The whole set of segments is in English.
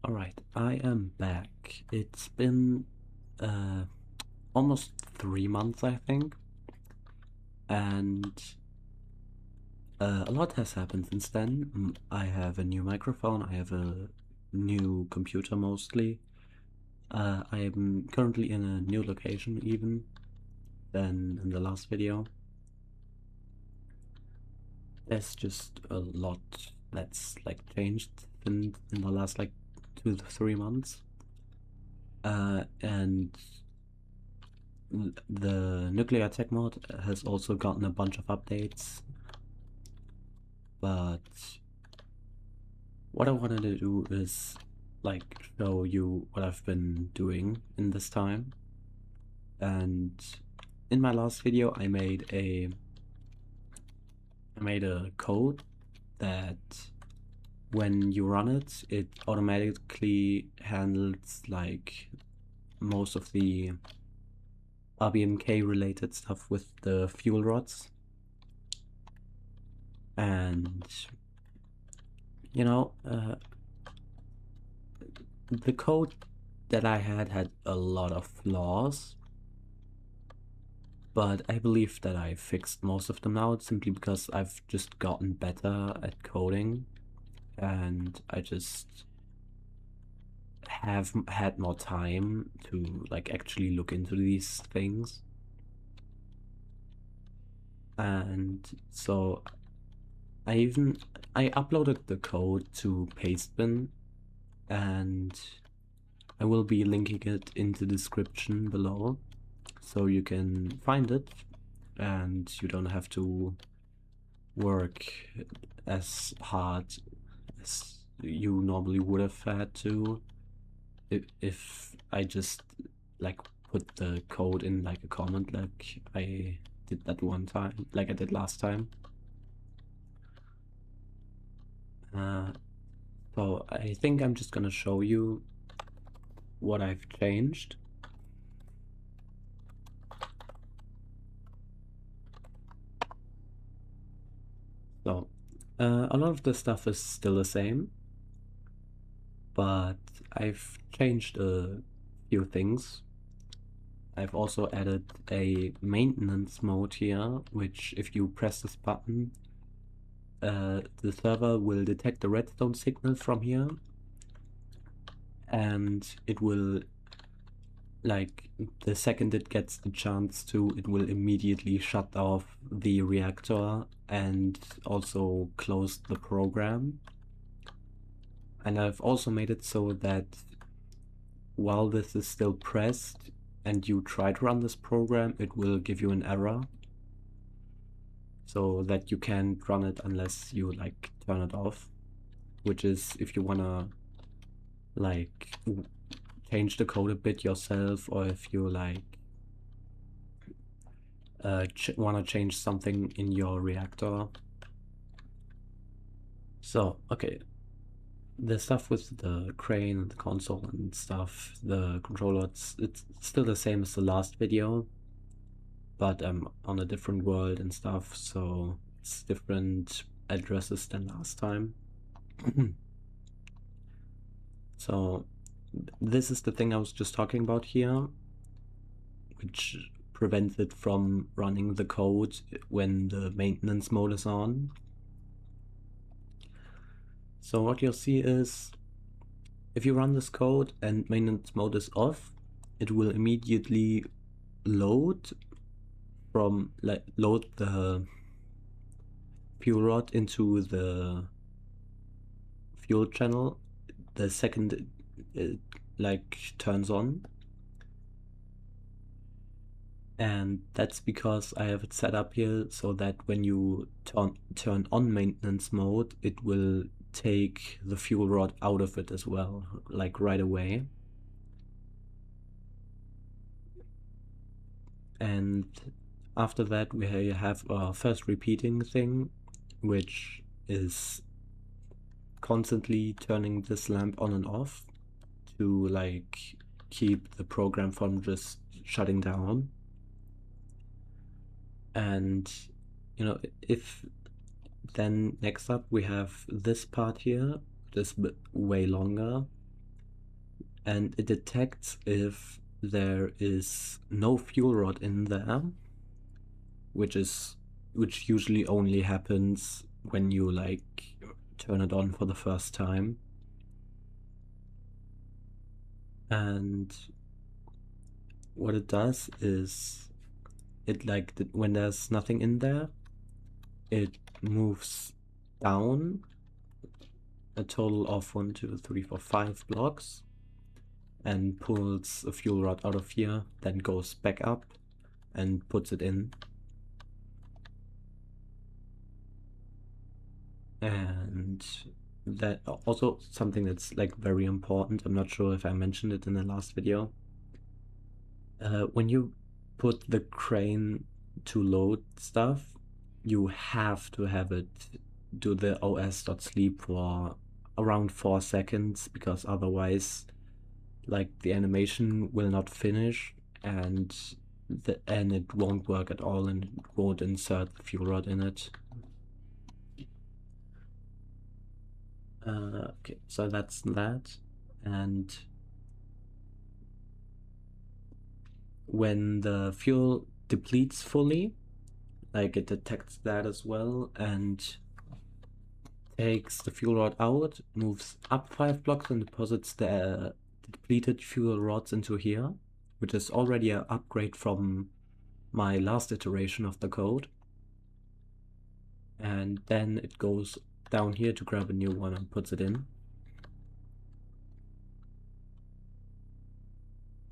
Alright, I am back. It's been almost 3 months, I think, and a lot has happened since then. I have a new microphone, I have a new computer mostly. I am currently in a new location even than in the last video. There's just a lot that's changed in the last 2 to 3 months. And the nuclear tech mod has also gotten a bunch of updates, but what I wanted to do is show you what I've been doing in this time. And in my last video I made a code that when you run it, it automatically handles most of the RBMK related stuff with the fuel rods. And you know, the code that I had a lot of flaws, but I believe that I fixed most of them now, simply because I've just gotten better at coding and I just have had more time to actually look into these things. And so I uploaded the code to pastebin, and I will be linking it in the description below so you can find it and you don't have to work as hard as you normally would have had to if I just put the code in a comment like I did that one time, like I did last time. So I think I'm just gonna show you what I've changed. So a lot of the stuff is still the same, but I've changed a few things. I've also added a maintenance mode here, which if you press this button, the server will detect the redstone signal from here, and it will, the second it gets the chance to, it will immediately shut off the reactor and also close the program. And I've also made it so that while this is still pressed and you try to run this program, it will give you an error, so that you can't run it unless you turn it off, which is if you wanna change the code a bit yourself, or if you wanna change something in your reactor. So okay, the stuff with the crane and the console and stuff, the controller, it's still the same as the last video, but I'm on a different world and stuff, so it's different addresses than last time. So this is the thing I was just talking about here, which prevents it from running the code when the maintenance mode is on. So what you'll see is, if you run this code and maintenance mode is off, it will immediately load the fuel rod into the fuel channel the second it turns on. And that's because I have it set up here so that when you turn on maintenance mode, it will take the fuel rod out of it as well, right away. And after that we have our first repeating thing, which is constantly turning this lamp on and off to keep the program from just shutting down. And if then next up we have this part here, this bit way longer, and it detects if there is no fuel rod in there, which usually only happens when you like turn it on for the first time. And what it does is it when there's nothing in there, it moves down a total of 1, 2, 3, 4, 5 blocks and pulls a fuel rod out of here, then goes back up and puts it in. And that also something that's like very important. I'm not sure if I mentioned it in the last video. When you put the crane to load stuff, you have to have it do the os.sleep for around 4 seconds, because otherwise like the animation will not finish and it won't work at all, and it won't insert the fuel rod in it. Okay, so that's that. And when the fuel depletes fully, like it detects that as well and takes the fuel rod out, moves up 5 blocks and deposits the depleted fuel rods into here, which is already an upgrade from my last iteration of the code. And then it goes down here to grab a new one and puts it in.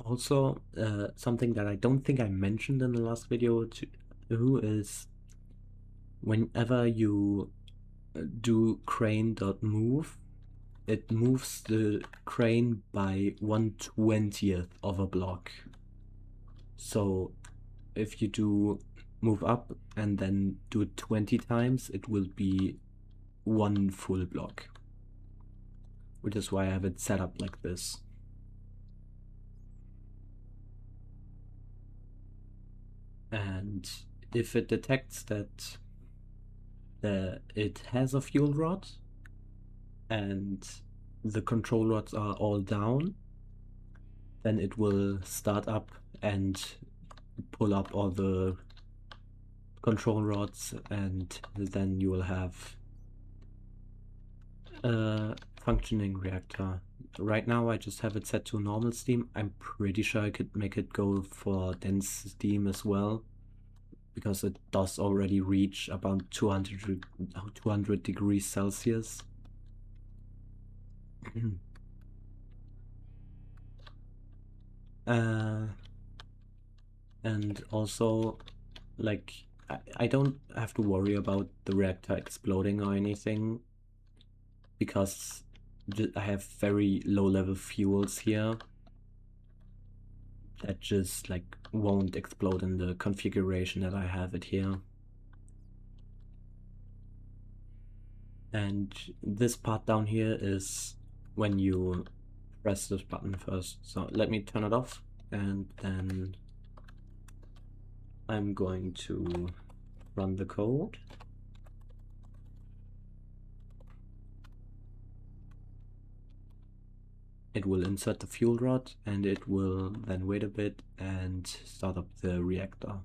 Also, something that I don't think I mentioned in the last video too is whenever you do crane.move, it moves the crane by 1/20th of a block. So if you do move up and then do it 20 times, it will be 1 full block, which is why I have it set up like this. And if it detects that it has a fuel rod and the control rods are all down, then it will start up and pull up all the control rods, and then you will have a functioning reactor. Right now I just have it set to normal steam. I'm pretty sure I could make it go for dense steam as well, because it does already reach about 200 degrees Celsius. And also, like, I don't have to worry about the reactor exploding or anything, because I have very low level fuels here that just like won't explode in the configuration that I have it here. And this part down here is when you press this button first. So let me turn it off, and then I'm going to run the code. It will insert the fuel rod, and it will then wait a bit and start up the reactor.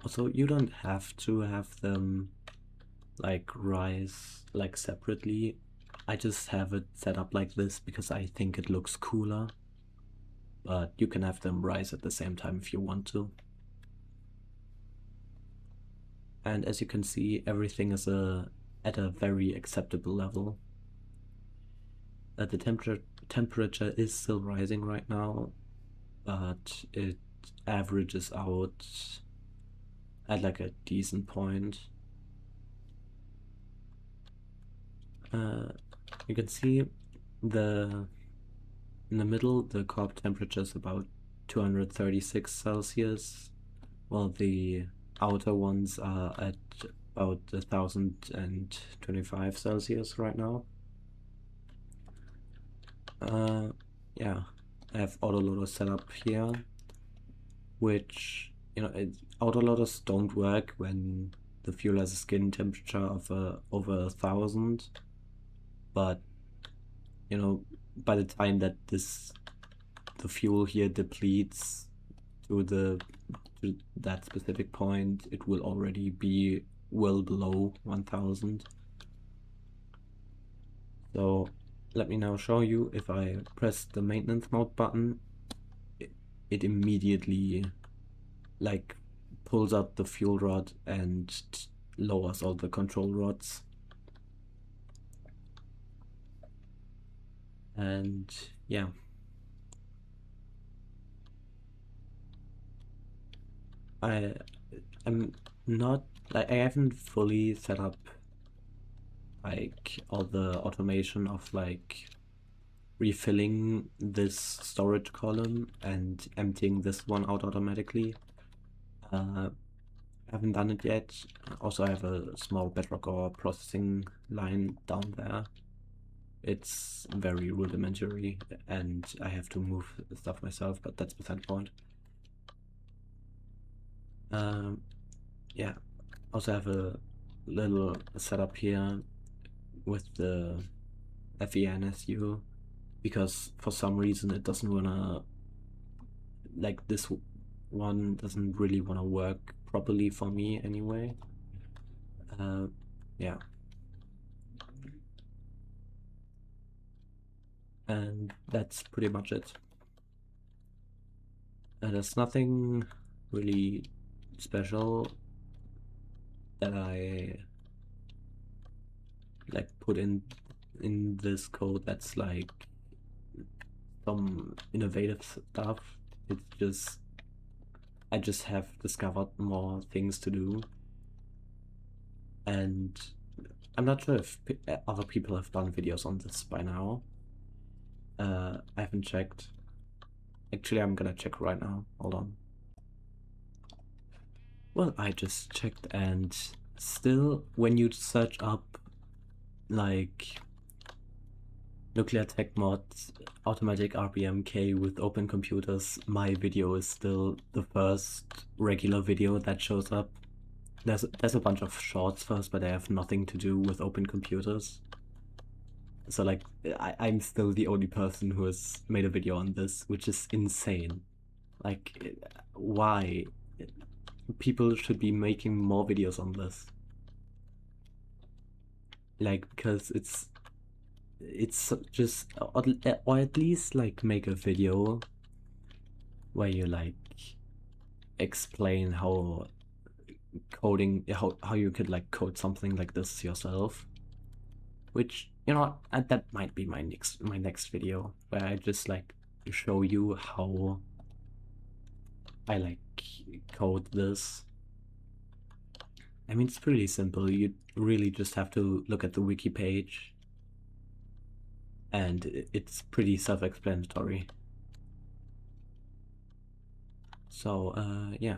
Also, you don't have to have them like rise like separately. I just have it set up like this because I think it looks cooler, but you can have them rise at the same time if you want to. And as you can see, everything is at a very acceptable level. The temperature is still rising right now, but it averages out at like a decent point. You can see in the middle, the core temperature is about 236 Celsius, while the outer ones are at about 1025 Celsius right now. Yeah, I have autoloader set up here, which, autoloaders don't work when the fuel has a skin temperature of over 1000, but by the time that the fuel here depletes to that specific point, it will already be well below 1000. So let me now show you. If I press the maintenance mode button, it immediately like pulls out the fuel rod and lowers all the control rods. And yeah, I'm not like, I haven't fully set up like all the automation of like refilling this storage column and emptying this one out automatically. I haven't done it yet. Also, I have a small bedrock ore processing line down there. It's very rudimentary and I have to move stuff myself, but that's beside the point. Yeah, also have a little setup here with the FENSU, because for some reason it doesn't wanna, like this one doesn't really wanna work properly for me anyway. Yeah. And that's pretty much it. There's nothing really special that I like put in this code that's like some innovative stuff. It's just, I just have discovered more things to do, and I'm not sure if other people have done videos on this by now. I haven't checked. Actually, I'm gonna check right now. Hold on. Well, I just checked, and still, when you search up like nuclear tech mod automatic RBMK with OpenComputers, my video is still the first regular video that shows up. There's a bunch of shorts first, but they have nothing to do with OpenComputers. So like, I'm still the only person who has made a video on this, which is insane. Like, why? People should be making more videos on this. Like, because it's just, or at least like make a video where you like explain how coding, how you could like code something like this yourself, which, that might be my next video, where I just like show you how I like code this. I mean, it's pretty simple. You really just have to look at the wiki page, and it's pretty self-explanatory. So yeah.